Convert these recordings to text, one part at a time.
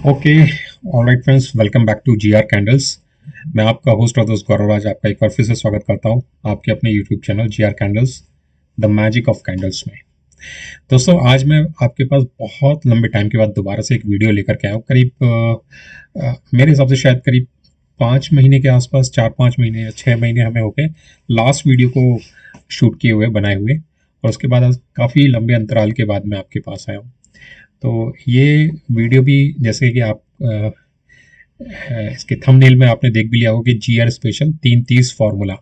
Okay. Alright friends, welcome back to G R candles. मैं आपका host और दोस्त गौरव राज आपका एक बार फिर से स्वागत करता हूं आपके अपने YouTube channel G R candles, the magic of candles में। दोस्तों, आज मैं आपके पास बहुत लंबे टाइम के बाद दोबारा से एक वीडियो लेकर के आया हूँ। करीब मेरे हिसाब से शायद करीब 5 महीने के आसपास, 4-5 महीने या 6 महीने हमें हो गए लास्ट वीडियो को शूट किए हुए, बनाए हुए। और उसके बाद आज काफ़ी लंबे अंतराल के बाद मैं आपके पास आया हूँ। तो ये वीडियो भी, जैसे कि आप इसके थंबनेल में आपने देख भी लिया होगा कि जी आर स्पेशल 330 फार्मूला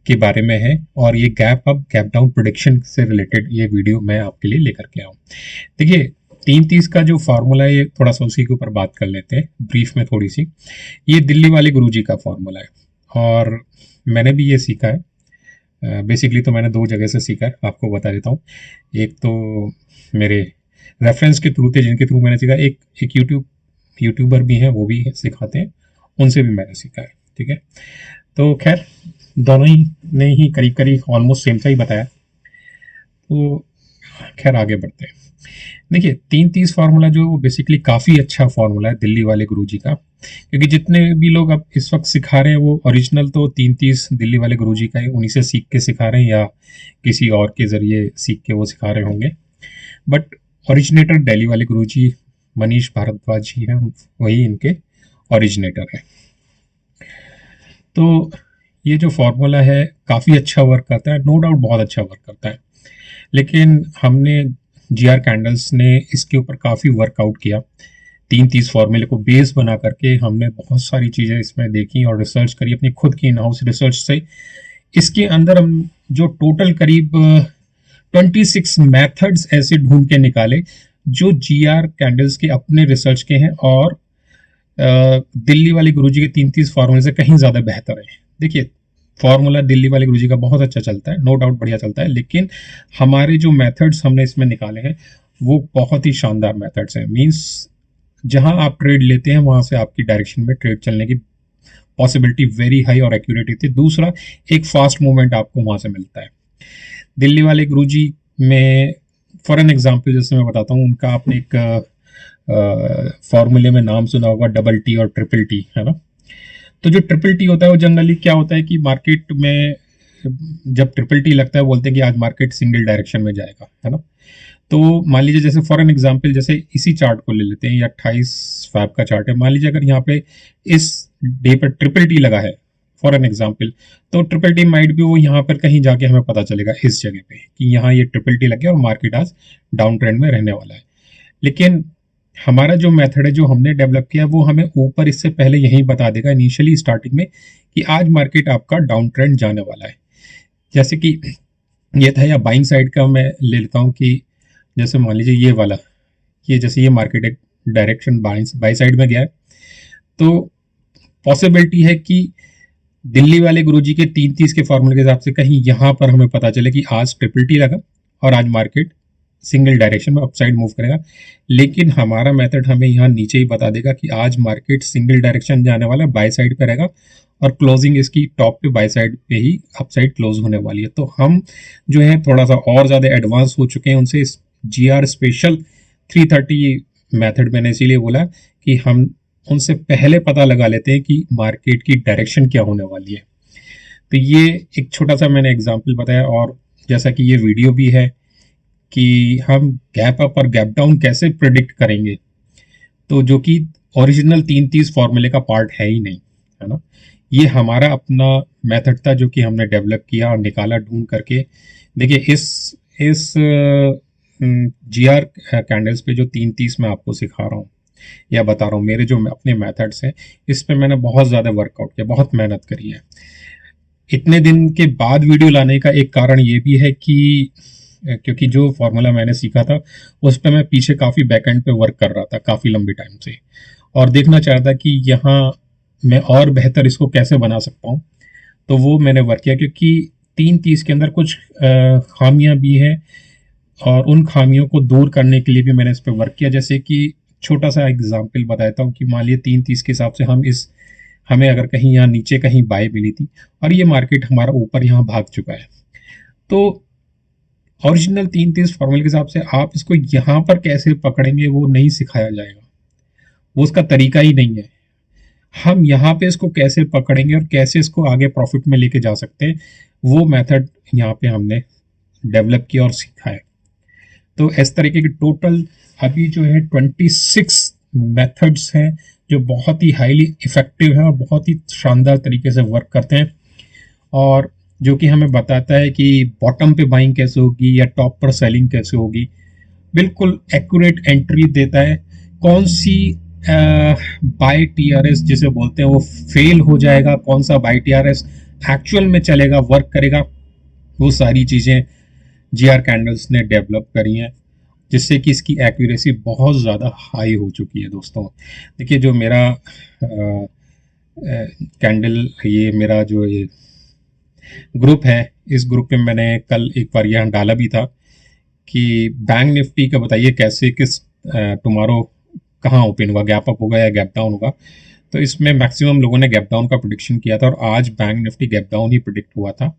के बारे में है। और ये gap up gap down prediction से रिलेटेड ये वीडियो मैं आपके लिए लेकर के आया हूँ। देखिए, 330 का जो फार्मूला है, ये थोड़ा सा उसी के ऊपर बात कर लेते हैं ब्रीफ में थोड़ी सी। ये दिल्ली वाले गुरुजी का फार्मूला है और मैंने भी ये सीखा है। बेसिकली तो मैंने 2 जगह से सीखा है, आपको बता देता हूँ। एक तो मेरे रेफरेंस के थ्रू थे, जिनके थ्रू मैंने सीखा। एक यूट्यूबर भी हैं, वो भी सिखाते हैं, उनसे भी मैंने सीखा है। ठीक है, तो खैर दोनों ही ने ही करीब करीब ऑलमोस्ट सेम सा ही बताया। तो खैर आगे बढ़ते हैं। देखिए, 330 फार्मूला जो बेसिकली काफ़ी अच्छा फार्मूला है दिल्ली वाले गुरुजी का, क्योंकि जितने भी लोग अब इस वक्त सिखा रहे हैं वो ओरिजिनल तो 330 दिल्ली वाले गुरुजी का है, उन्हीं से सीख के सिखा रहे हैं या किसी और के ज़रिए सीख के वो सिखा रहे होंगे। बट ओरिजिनेटर दिल्ली वाले गुरुजी मनीष भारद्वाज जी हैं, वही इनके ओरिजिनेटर हैं। तो ये जो फॉर्मूला है काफ़ी अच्छा वर्क करता है, नो डाउट बहुत अच्छा वर्क करता है। लेकिन हमने जी आर कैंडल्स ने इसके ऊपर काफ़ी वर्कआउट किया। 330 फार्मूले को बेस बना करके हमने बहुत सारी चीज़ें इसमें देखी और रिसर्च करी अपनी खुद की इन हाउस रिसर्च से। इसके अंदर हम जो टोटल करीब 26 मेथड्स ऐसे ढूंढ के निकाले जो जी आर कैंडल्स के अपने रिसर्च के हैं और दिल्ली वाले गुरुजी के 330 फार्मूले से कहीं ज़्यादा बेहतर है। देखिए, फार्मूला दिल्ली वाले गुरुजी का बहुत अच्छा चलता है, नो डाउट बढ़िया चलता है, लेकिन हमारे जो मेथड्स हमने इसमें निकाले हैं वो बहुत ही शानदार मेथड्स हैं। मींस जहां आप ट्रेड लेते हैं वहां से आपकी डायरेक्शन में ट्रेड चलने की पॉसिबिलिटी वेरी हाई और एक्यूरेट होती है। दूसरा, एक फास्ट मूवमेंट आपको वहां से मिलता है। दिल्ली वाले गुरुजी में फॉर एन एग्जाम्पल जैसे मैं बताता हूँ, उनका आपने एक फॉर्मूले में नाम सुना होगा, डबल टी और ट्रिपल टी, है ना। तो जो ट्रिपल टी होता है वो जनरली क्या होता है कि मार्केट में जब ट्रिपल टी लगता है बोलते हैं कि आज मार्केट सिंगल डायरेक्शन में जाएगा, है ना। तो मान लीजिए, जैसे फॉर एन एग्जांपल, जैसे इसी चार्ट को ले लेते हैं, ये 28 फैब का चार्ट है। मान लीजिए अगर यहाँ पे इस डे पर ट्रिपल टी लगा है फॉर एन एग्जांपल, तो ट्रिपल टी माइट भी वो यहाँ पर कहीं जाके हमें पता चलेगा इस जगह पे कि यहाँ ये ट्रिपल टी लग गया और मार्केट आज डाउन ट्रेंड में रहने वाला है। लेकिन हमारा जो मेथड है जो हमने डेवलप किया वो हमें ऊपर इससे पहले यही बता देगा इनिशियली स्टार्टिंग में कि आज मार्केट आपका डाउन ट्रेंड जाने वाला है। जैसे कि ये था, या बाइंग साइड का मैं ले लेता हूँ कि जैसे मान लीजिए ये वाला, ये जैसे ये मार्केट एक डायरेक्शन बाई साइड में गया है, तो पॉसिबिलिटी है कि दिल्ली वाले गुरुजी के 330 के फॉर्मूले के हिसाब से कहीं यहाँ पर हमें पता चले कि आज ट्रिपल टी लगा और आज मार्केट सिंगल डायरेक्शन में अपसाइड मूव करेगा। लेकिन हमारा मेथड हमें यहाँ नीचे ही बता देगा कि आज मार्केट सिंगल डायरेक्शन जाने वाला है, बाय साइड पे रहेगा और क्लोजिंग इसकी टॉप पे बाय साइड पे ही अपसाइड क्लोज होने वाली है। तो हम जो है थोड़ा सा और ज़्यादा एडवांस हो चुके हैं उनसे। जी आर स्पेशल 330 मेथड मैंने इसीलिए बोला कि हम उनसे पहले पता लगा लेते हैं कि मार्केट की डायरेक्शन क्या होने वाली है। तो ये एक छोटा सा मैंने एग्जाम्पल बताया, और जैसा कि ये वीडियो भी है कि हम गैप अप और गैप डाउन कैसे प्रिडिक्ट करेंगे, तो जो कि ओरिजिनल 330 फॉर्मूले का पार्ट है ही नहीं, है ना। ये हमारा अपना मेथड था जो कि हमने डेवलप किया और निकाला ढूंढ करके। देखिए, इस जी आर कैंडल्स पे जो 330 मैं आपको सिखा रहा हूँ या बता रहा हूँ, मेरे जो अपने मेथड्स हैं, इस पे मैंने बहुत ज़्यादा वर्कआउट किया, बहुत मेहनत करी है। इतने दिन के बाद वीडियो लाने का एक कारण ये भी है कि क्योंकि जो फॉर्मूला मैंने सीखा था उस पर मैं पीछे काफ़ी बैकएंड पे वर्क कर रहा था काफ़ी लंबे टाइम से, और देखना चाह रहा था कि यहाँ मैं और बेहतर इसको कैसे बना सकता हूँ। तो वो मैंने वर्क किया, क्योंकि 330 के अंदर कुछ खामियां भी हैं और उन खामियों को दूर करने के लिए भी मैंने इस पर वर्क किया। जैसे कि छोटा सा एग्जाम्पल बताता हूँ कि मान लीजिए 330 के हिसाब से हमें अगर कहीं यहाँ नीचे कहीं बाय मिली थी और ये मार्केट हमारा ऊपर यहाँ भाग चुका है, तो ओरिजिनल 330 फॉर्मूले के हिसाब से आप इसको यहाँ पर कैसे पकड़ेंगे वो नहीं सिखाया जाएगा। वो उसका तरीका ही नहीं है। हम यहाँ पे इसको कैसे पकड़ेंगे और कैसे इसको आगे प्रॉफिट में लेके जा सकते हैं, वो मेथड यहाँ पे हमने डेवलप किया और सीखा है। तो इस तरीके की टोटल अभी जो है 26 मेथड्स हैं जो बहुत ही हाईली इफेक्टिव हैं और बहुत ही शानदार तरीके से वर्क करते हैं, और जो कि हमें बताता है कि बॉटम पे बाइंग कैसे होगी या टॉप पर सेलिंग कैसे होगी। बिल्कुल एक्यूरेट एंट्री देता है, कौन सी बाय टीआरएस जिसे बोलते हैं वो फेल हो जाएगा, कौन सा बाय टीआरएस एक्चुअल में चलेगा, वर्क करेगा, वो सारी चीजें जीआर कैंडल्स ने डेवलप करी हैं, जिससे कि इसकी एक्यूरेसी बहुत ज़्यादा हाई हो चुकी है दोस्तों। देखिए जो मेरा कैंडल, ये मेरा जो ये ग्रुप है, इस ग्रुप में मैंने कल एक बार यहाँ डाला भी था कि बैंक निफ्टी का बताइए कैसे, किस टुमारो कहाँ ओपन होगा, गैप अप होगा या गैप डाउन होगा। तो इसमें मैक्सिमम लोगों ने गैप डाउन का प्रिडिक्शन किया था और आज बैंक निफ्टी गैप डाउन ही प्रिडिक्ट हुआ था।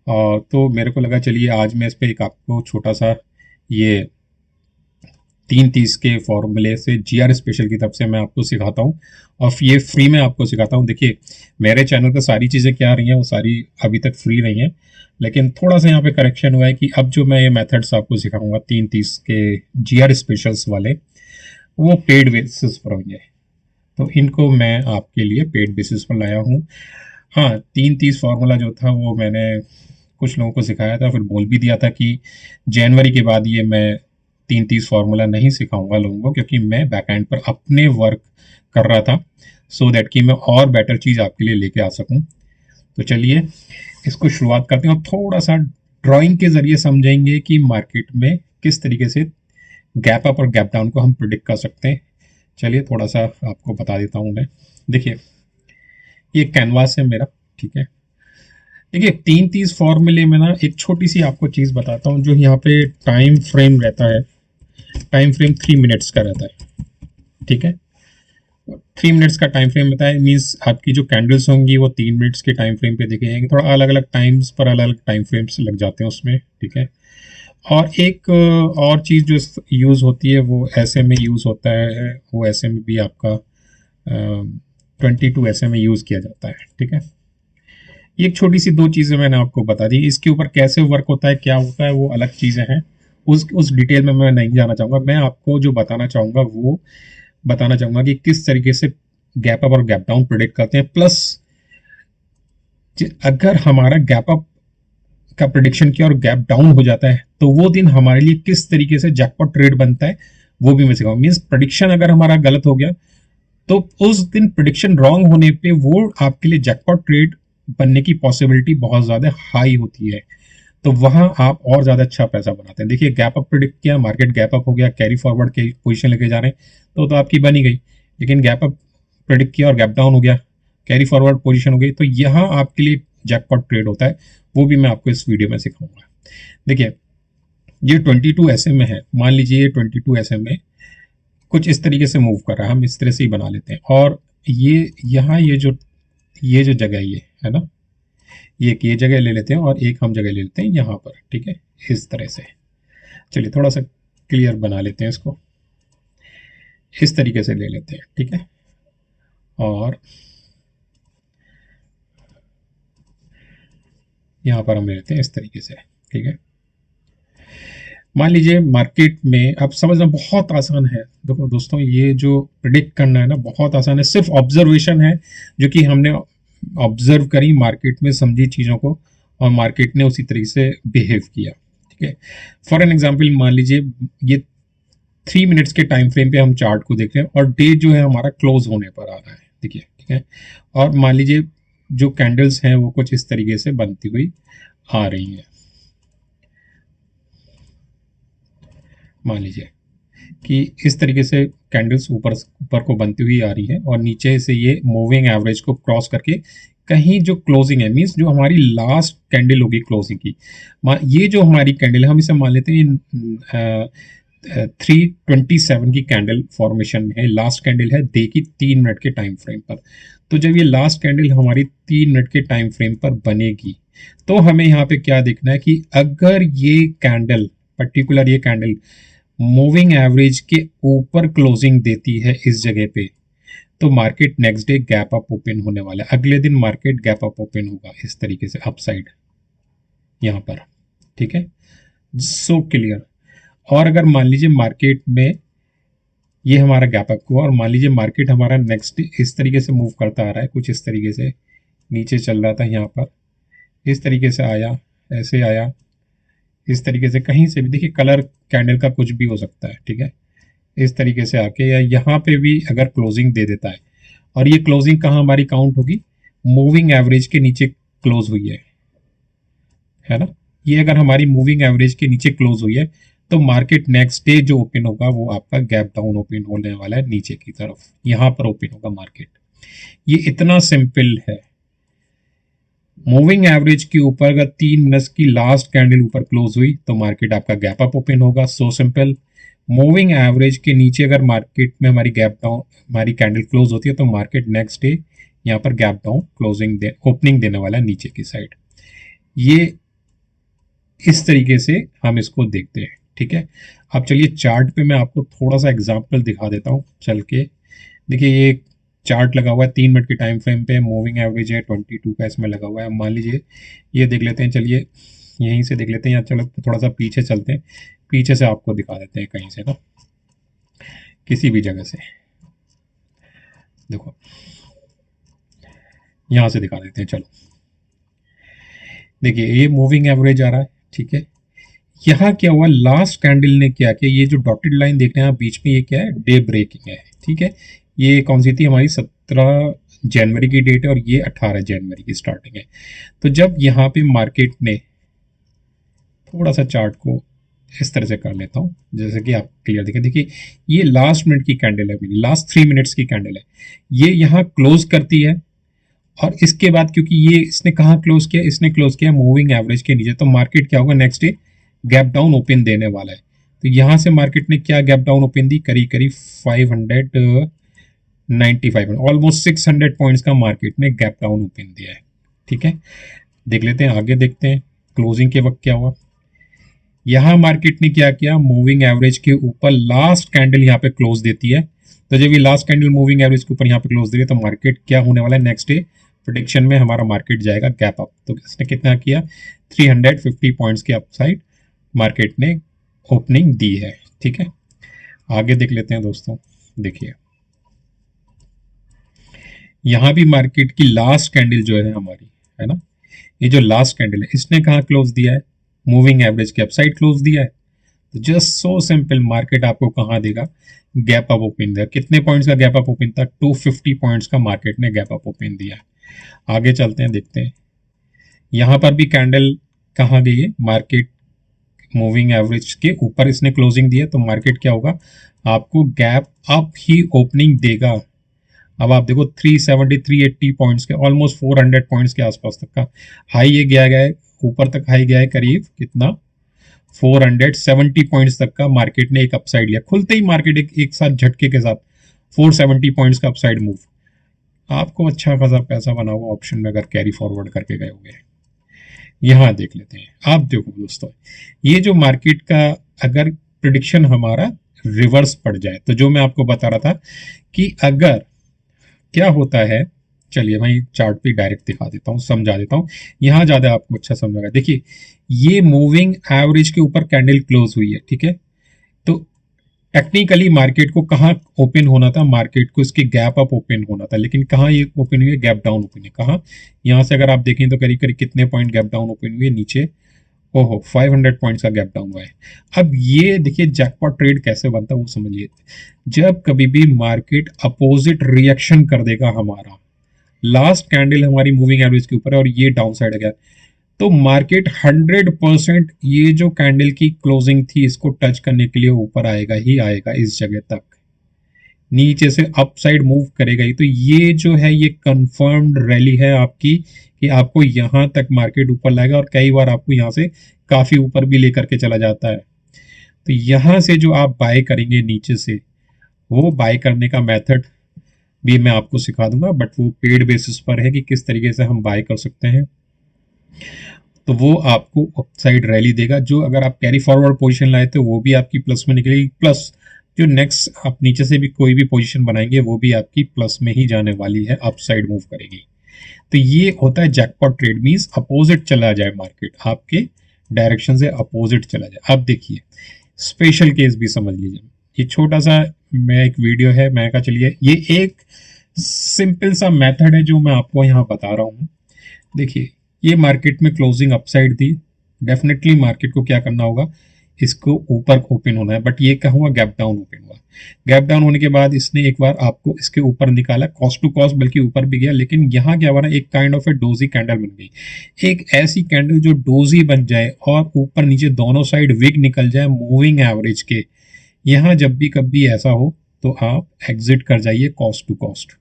तो मेरे को लगा चलिए आज मैं इस पर एक आपको छोटा सा ये 330 के फॉर्मूले से जीआर स्पेशल की तरफ से मैं आपको सिखाता हूँ, और ये फ्री में आपको सिखाता हूँ। देखिए मेरे चैनल पर सारी चीज़ें क्या आ रही हैं वो सारी अभी तक फ्री रही हैं, लेकिन थोड़ा सा यहाँ पे करेक्शन हुआ है कि अब जो मैं ये मेथड्स आपको सिखाऊंगा 330 के जीआर स्पेशल्स वाले, वो पेड बेसिस पर होंगे। तो इनको मैं आपके लिए पेड बेसिस पर लाया हूँ। हाँ, 330 फार्मूला जो था वो मैंने कुछ लोगों को सिखाया था, फिर बोल भी दिया था कि जनवरी के बाद ये मैं 330 फार्मूला नहीं सिखाऊंगा लोगों को, क्योंकि मैं बैकएंड पर अपने वर्क कर रहा था, सो दैट कि मैं और बेटर चीज़ आपके लिए लेके आ सकूं। तो चलिए इसको शुरुआत करते हैं और थोड़ा सा ड्राइंग के जरिए समझेंगे कि मार्केट में किस तरीके से गैप अप और गैप डाउन को हम प्रिडिक्ट कर सकते हैं। चलिए थोड़ा सा आपको बता देता हूँ मैं। देखिए ये कैनवास है मेरा, ठीक है। देखिए 330 फॉर्मूले में ना एक छोटी सी आपको चीज़ बताता हूँ, जो यहाँ पे टाइम फ्रेम रहता है, टाइम फ्रेम 3 मिनट्स का रहता है, ठीक है। 3 मिनट्स का टाइम फ्रेम रहता है, मीन्स आपकी जो कैंडल्स होंगी वो 3 मिनट्स के टाइम फ्रेम पे देखे जाएंगे। थोड़ा अलग अलग टाइम्स पर अलग अलग टाइम फ्रेम्स लग जाते हैं उसमें, ठीक है। और एक और चीज़ जो यूज़ होती है वो ऐसे में यूज़ होता है, वो ऐसे में भी आपका 22 ऐसे में यूज़ किया जाता है, ठीक है। ये एक छोटी सी दो चीज़ें मैंने आपको बता दी, इसके ऊपर कैसे वर्क होता है, क्या होता है, वो अलग चीज़ें हैं, उस डिटेल में मैं नहीं जाना चाहूँगा। मैं आपको जो बताना चाहूँगा वो बताना चाहूँगा कि किस तरीके से गैप अप और गैप डाउन प्रेडिक्ट करते हैं, प्लस अगर हमारा गैप अप का प्रेडिक्शन किया और गैप डाउन हो जाता है तो वो दिन हमारे लिए किस तरीके से जैकपॉट ट्रेड बनता है वो भी मैं सिखाऊंगा। मीन्स प्रेडिक्शन अगर हमारा गलत हो गया तो उस दिन प्रेडिक्शन रॉन्ग होने पे वो आपके लिए जैकपॉट ट्रेड बनने की पॉसिबिलिटी बहुत ज्यादा हाई होती है, तो वहां आप और ज्यादा अच्छा पैसा बनाते हैं। देखिए गैप अप प्रेडिक्ट किया, मार्केट गैप अप हो गया, कैरी फॉरवर्ड की पोजीशन लेके जा रहे हैं तो आपकी बनी गई। लेकिन गैप अप प्रेडिक्ट किया और गैप डाउन हो गया, कैरी फॉरवर्ड पोजीशन हो गई, तो यहाँ आपके लिए जैकपॉट ट्रेड होता है, वो भी मैं आपको इस वीडियो में सिखाऊंगा। देखिए ये 22 ऐसे में है, मान लीजिए ये 22 ऐसे में कुछ इस तरीके से मूव कर रहा है, हम इस तरह से ही बना लेते हैं। और ये यहाँ ये जो जगह ये है ना, ये जगह ले लेते हैं और एक हम जगह ले लेते हैं यहाँ पर, ठीक है, इस तरह से। चलिए थोड़ा सा क्लियर बना लेते हैं इसको, इस तरीके से ले लेते हैं, ठीक है। और यहाँ पर हम ले लेते हैं इस तरीके से, ठीक है। मान लीजिए मार्केट में, अब समझना बहुत आसान है। देखो दोस्तों ये जो प्रिडिक्ट करना है ना बहुत आसान है, सिर्फ ऑब्जर्वेशन है जो कि हमने ऑब्जर्व करी मार्केट में, समझी चीज़ों को और मार्केट ने उसी तरीके से बिहेव किया, ठीक है। फॉर एन एग्जांपल मान लीजिए ये 3 मिनट्स के टाइम फ्रेम पे हम चार्ट को देख रहे हैं और डे जो है हमारा क्लोज होने पर आ रहा है, देखिए, ठीक है। और मान लीजिए जो कैंडल्स हैं वो कुछ इस तरीके से बनती हुई आ रही हैं। मान लीजिए कि इस तरीके से कैंडल्स ऊपर को बनती हुई आ रही है और नीचे से ये मूविंग एवरेज को क्रॉस करके कहीं जो क्लोजिंग है, मींस जो हमारी लास्ट कैंडल होगी क्लोजिंग की, ये जो हमारी कैंडल है हम इसे मान लेते हैं 327 की कैंडल फॉर्मेशन में है, लास्ट कैंडल है डे की 3 मिनट के टाइम फ्रेम पर। तो जब ये लास्ट कैंडल हमारी 3 मिनट के टाइम फ्रेम पर बनेगी तो हमें यहाँ पे क्या देखना है कि अगर ये कैंडल पर्टिकुलर ये कैंडल मूविंग एवरेज के ऊपर क्लोजिंग देती है इस जगह पे, तो market next day gap up open होने वाला है। अगले दिन मार्केट गैप अप ओपन होगा इस तरीके से अपसाइड यहाँ पर, ठीक है, सो क्लियर। और अगर मान लीजिए मार्केट में ये हमारा गैप अप हुआ और मान लीजिए मार्केट हमारा नेक्स्ट डे इस तरीके से मूव करता आ रहा है, कुछ इस तरीके से नीचे चल रहा था यहाँ पर, इस तरीके से आया, ऐसे आया, इस तरीके से कहीं से भी, देखिए कलर कैंडल का कुछ भी हो सकता है, ठीक है, इस तरीके से आके या यहाँ पे भी अगर क्लोजिंग दे देता है, और ये क्लोजिंग कहाँ हमारी काउंट होगी, मूविंग एवरेज के नीचे क्लोज हुई है ना, ये अगर हमारी मूविंग एवरेज के नीचे क्लोज हुई है तो मार्केट नेक्स्ट डे जो ओपन होगा वो आपका गैप डाउन ओपन होने वाला है नीचे की तरफ, यहां पर ओपन होगा मार्केट। ये इतना सिंपल है। मूविंग एवरेज के ऊपर अगर 3 मिनट्स की लास्ट कैंडल ऊपर क्लोज हुई तो मार्केट आपका गैप अप ओपन होगा, सो सिंपल। मूविंग एवरेज के नीचे अगर मार्केट में हमारी गैप डाउन हमारी कैंडल क्लोज होती है तो मार्केट नेक्स्ट डे यहाँ पर गैप डाउन क्लोजिंग ओपनिंग देने वाला है नीचे की साइड। ये इस तरीके से हम इसको देखते हैं, ठीक है। अब चलिए चार्ट पे मैं आपको थोड़ा सा एग्जांपल दिखा देता हूँ चल के। देखिए ये चार्ट लगा हुआ है 3 मिनट की टाइम फ्रेम पे, मूविंग एवरेज है 22 का इसमें लगा हुआ है। मान लीजिए ये देख लेते हैं, चलिए यहीं से देख लेते हैं, या चलो थोड़ा सा पीछे चलते हैं, पीछे से आपको दिखा देते हैं कहीं से ना, किसी भी जगह से, देखो यहाँ से दिखा देते हैं। चलो देखिए ये मूविंग एवरेज आ रहा है, ठीक है। यहाँ क्या हुआ, लास्ट कैंडल ने क्या किया, ये जो डॉटेड लाइन देख रहे हैं आप बीच में, ये क्या है, डे ब्रेकिंग है, ठीक है। ये कौन सी थी, हमारी 17 जनवरी की डेट है और ये 18 जनवरी की स्टार्टिंग है। तो जब यहाँ पे मार्केट ने थोड़ा सा चार्ट को इस तरह से कर लेता हूँ जैसे कि आप क्लियर देखें, देखिए ये लास्ट मिनट की कैंडल है, मेरी लास्ट 3 मिनट्स की कैंडल है, ये यहाँ क्लोज करती है और इसके बाद क्योंकि ये इसने कहाँ क्लोज किया, इसने क्लोज किया मूविंग एवरेज के नीचे, तो मार्केट क्या होगा, next day gap down open देने वाला है। तो यहां से मार्केट ने क्या गैप डाउन ओपन दी, करीब करीब 595, ऑलमोस्ट 600 पॉइंट्स का मार्केट ने गैप डाउन ओपन दिया है, ठीक है। देख लेते हैं आगे, देखते हैं क्लोजिंग के वक्त क्या हुआ। यहां मार्केट ने क्या किया, मूविंग एवरेज के ऊपर लास्ट कैंडल यहाँ पे क्लोज देती है। तो जब ये लास्ट कैंडल मूविंग एवरेज के ऊपर यहाँ पे क्लोज दे रही है तो मार्केट क्या होने वाला है, नेक्स्ट डे प्रोडिक्शन में हमारा मार्केट जाएगा गैप अप। तो इसने कितना किया, 350 पॉइंट्स के अपसाइड मार्केट ने ओपनिंग दी है, ठीक है। आगे देख लेते हैं दोस्तों, देखिए यहां भी मार्केट की लास्ट कैंडल जो है हमारी, है ना, ये जो लास्ट कैंडल है इसने कहा क्लोज दिया है, मूविंग एवरेज के अपसाइड क्लोज दिया है। तो जस्ट सो सिंपल, मार्केट आपको कहां देगा, गैप अप ओपन दिया। कितने पॉइंट्स का गैप अप ओपन था, 250 पॉइंट्स का मार्केट ने गैप अप ओपन दिया। आगे चलते हैं, देखते हैं यहां पर भी कैंडल कहां गई है, मार्केट मूविंग एवरेज के ऊपर इसने क्लोजिंग दी है, तो मार्केट क्या होगा, आपको गैप अप ही ओपनिंग देगा। अब आप देखो 370 380 पॉइंट्स के, ऑलमोस्ट 400 पॉइंट्स के आसपास तक का हाई ये गया है, ऊपर तक हाई गया है करीब कितना, 470 पॉइंट्स तक का मार्केट ने एक अपसाइड लिया। खुलते ही मार्केट एक साथ झटके के साथ 470 पॉइंट्स का अपसाइड मूव, आपको अच्छा खासा पैसा बना हुआ ऑप्शन में अगर कैरी फॉरवर्ड करके गए हुए। यहां देख लेते हैं, आप देखो दोस्तों, ये जो मार्केट का अगर प्रिडिक्शन हमारा रिवर्स पड़ जाए, तो जो मैं आपको बता रहा था कि अगर क्या होता है, चलिए मैं चार्ट पे डायरेक्ट दिखा देता हूँ, समझा देता हूँ, यहां ज्यादा आपको अच्छा समझेगा। देखिए ये मूविंग एवरेज के ऊपर कैंडल क्लोज हुई है, ठीक है। तो टेक्निकली मार्केट को कहाँ ओपन होना था, मार्केट को इसके गैप अप ओपन होना था, लेकिन कहाँ ये ओपन हुई है, गैप डाउन ओपन है। कहाँ, यहाँ से अगर आप देखें तो करीब करीब कितने पॉइंट गैप डाउन ओपन हुई है नीचे, ओहो 500 पॉइंट्स का गैप डाउन हुआ है। अब ये देखिए जैकपॉट ट्रेड कैसे बनता है वो समझिए। जब कभी भी मार्केट अपोजिट रिएक्शन कर देगा, हमारा लास्ट कैंडल हमारी मूविंग एवरेज के ऊपर है और ये डाउन साइड गया, तो मार्केट 100% ये जो कैंडल की क्लोजिंग थी इसको टच करने के लिए ऊपर आएगा ही आएगा, इस जगह तक नीचे से अप साइड मूव करेगा ही। तो ये जो है ये कंफर्म्ड रैली है आपकी, कि आपको यहां तक मार्केट ऊपर लाएगा और कई बार आपको यहां से काफी ऊपर भी लेकर के चला जाता है। तो यहां से जो आप बाय करेंगे नीचे से, वो बाय करने का मेथड भी मैं आपको सिखा दूंगा, बट वो पेड बेसिस पर है कि किस तरीके से हम बाय कर सकते हैं। तो वो आपको अपसाइड रैली देगा। जो अगर आप कैरी फॉरवर्ड पोजीशन लाए थे वो भी आपकी प्लस में निकलेगी, प्लस जो नेक्स्ट आप नीचे से भी कोई भी पोजीशन बनाएंगे वो भी आपकी प्लस में ही जाने वाली है, अपसाइड मूव करेगी। तो ये होता है जैकपॉट ट्रेड, मींस अपोजिट चला जाए मार्केट, आपके डायरेक्शन से अपोजिट चला जाए। अब देखिए स्पेशल केस भी समझ लीजिए, ये छोटा सा मैं एक वीडियो है, मैं कहा चलिए ये एक सिंपल सा मेथड है जो मैं आपको यहाँ बता रहा हूँ। देखिए ये मार्केट में क्लोजिंग अपसाइड थी, डेफिनेटली मार्केट को क्या करना होगा, इसको ऊपर ओपन होना है, बट ये क्या हुआ, गैप डाउन ओपन हुआ। गैप डाउन होने के बाद इसने एक बार आपको इसके ऊपर निकाला, कॉस्ट टू कॉस्ट बल्कि ऊपर भी गया, लेकिन यहाँ क्या हुआ ना, एक kind of A doji candle बन गई। एक ऐसी कैंडल जो डोजी बन जाए और ऊपर नीचे दोनों साइड विग निकल जाए मूविंग एवरेज के, यहाँ जब भी कभी ऐसा हो तो आप एग्जिट कर जाइए, cost to cost,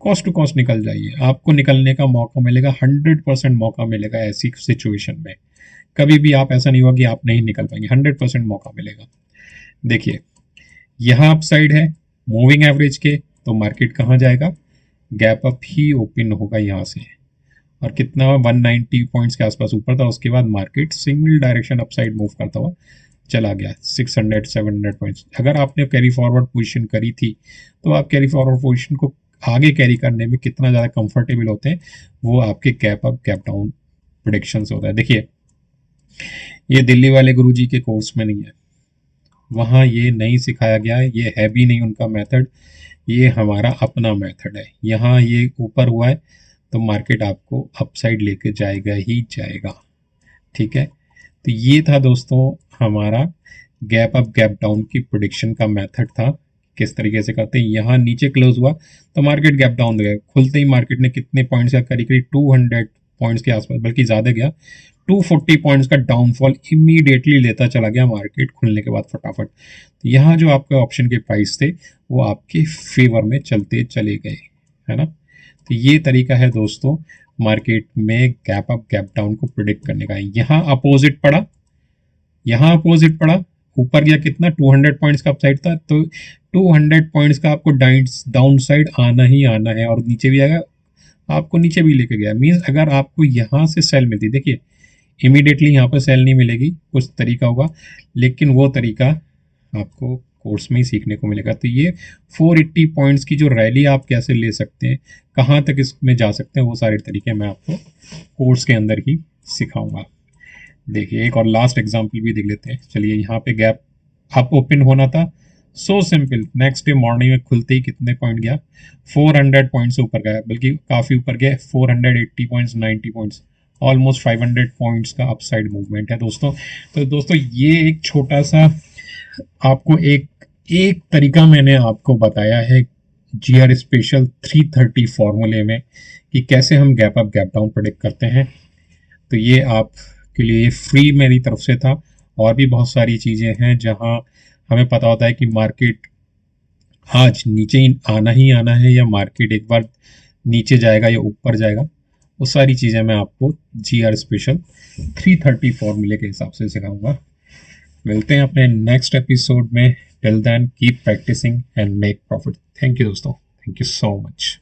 cost to cost निकल जाइए, आपको निकलने का मौका मिलेगा, 100% मौका मिलेगा ऐसी सिचुएशन में। कभी भी आप ऐसा नहीं होगा कि आप नहीं निकल पाएंगे, 100% मौका मिलेगा। देखिए यहाँ अप साइड है मूविंग एवरेज के, तो मार्केट कहाँ जाएगा, गैप अप ही ओपन होगा यहाँ से, और कितना 190 पॉइंट्स के आसपास ऊपर था, उसके बाद market single direction upside move करता हुआ चला गया 600 700 पॉइंट्स। अगर आपने कैरी फॉरवर्ड पोजीशन करी थी तो आप कैरी फॉरवर्ड पोजीशन को आगे कैरी करने में कितना ज़्यादा कंफर्टेबल होते हैं, वो आपके gap up gap down prediction से होता है। देखिए ये दिल्ली वाले गुरुजी के कोर्स में नहीं है, वहाँ ये नहीं सिखाया गया है, ये है भी नहीं उनका मेथड, ये हमारा अपना मेथड है। यहाँ ये ऊपर हुआ है तो मार्केट आपको अपसाइड लेके जाएगा ही जाएगा, ठीक है। तो ये था दोस्तों हमारा गैप अप गैप डाउन की प्रोडिक्शन का मेथड था, किस तरीके से करते हैं। यहाँ नीचे क्लोज हुआ तो मार्केट गैप डाउन गया, खुलते ही मार्केट ने कितने पॉइंट्स का करीब करीब 200 पॉइंट्स के आसपास, बल्कि ज़्यादा गया, 240 पॉइंट्स का डाउनफॉल इमीडिएटली लेता चला गया मार्केट खुलने के बाद फटाफट। तो यहाँ जो आपके ऑप्शन के प्राइस थे वो आपके फेवर में चलते चले गए, है ना। तो ये तरीका है दोस्तों मार्केट में गैप अप गैप डाउन को प्रिडिक्ट करने का। यहाँ अपोजिट पड़ा, यहाँ अपोजिट पड़ा, ऊपर गया कितना 200 पॉइंट्स का अपसाइड था, तो 200 पॉइंट्स का आपको डाउन साइड आना ही आना है, और नीचे भी आएगा, आपको नीचे भी लेके गया। मीन्स अगर आपको यहाँ से सेल मिलती, देखिए इमीडिएटली यहाँ पर सेल नहीं मिलेगी, कुछ तरीका होगा, लेकिन वो तरीका आपको कोर्स में ही सीखने को मिलेगा। तो ये 480 पॉइंट्स की जो रैली आप कैसे ले सकते हैं, कहाँ तक इसमें जा सकते हैं, वो सारे तरीके मैं आपको कोर्स के अंदर ही सिखाऊंगा। देखिए एक और लास्ट एग्जांपल भी देख लेते हैं। चलिए यहाँ पे गैप अप ओपन होना था, so simple, next day morning में खुलते ही कितने पॉइंट गया, 400 पॉइंट से ऊपर गया, बल्कि काफ़ी ऊपर गया, 480 पॉइंट्स, 90 पॉइंट्स, ऑलमोस्ट 500 पॉइंट्स का अपसाइड मूवमेंट है दोस्तों। तो दोस्तों ये एक छोटा सा आपको एक तरीका मैंने आपको बताया है जीआर स्पेशल 330 फॉर्मूले में कि कैसे हम gap up gap down predict करते हैं। तो ये आपके लिए फ्री मेरी तरफ से था। और भी बहुत सारी चीज़ें हैं जहां हमें पता होता है कि मार्केट आज नीचे ही आना है, या मार्केट एक बार नीचे जाएगा या ऊपर जाएगा, वो सारी चीज़ें मैं आपको जीआर स्पेशल 330 फॉर्मूले के हिसाब से सिखाऊंगा। मिलते हैं अपने नेक्स्ट एपिसोड में। Till then keep practising and make profit. Thank you दोस्तों, थैंक यू सो मच।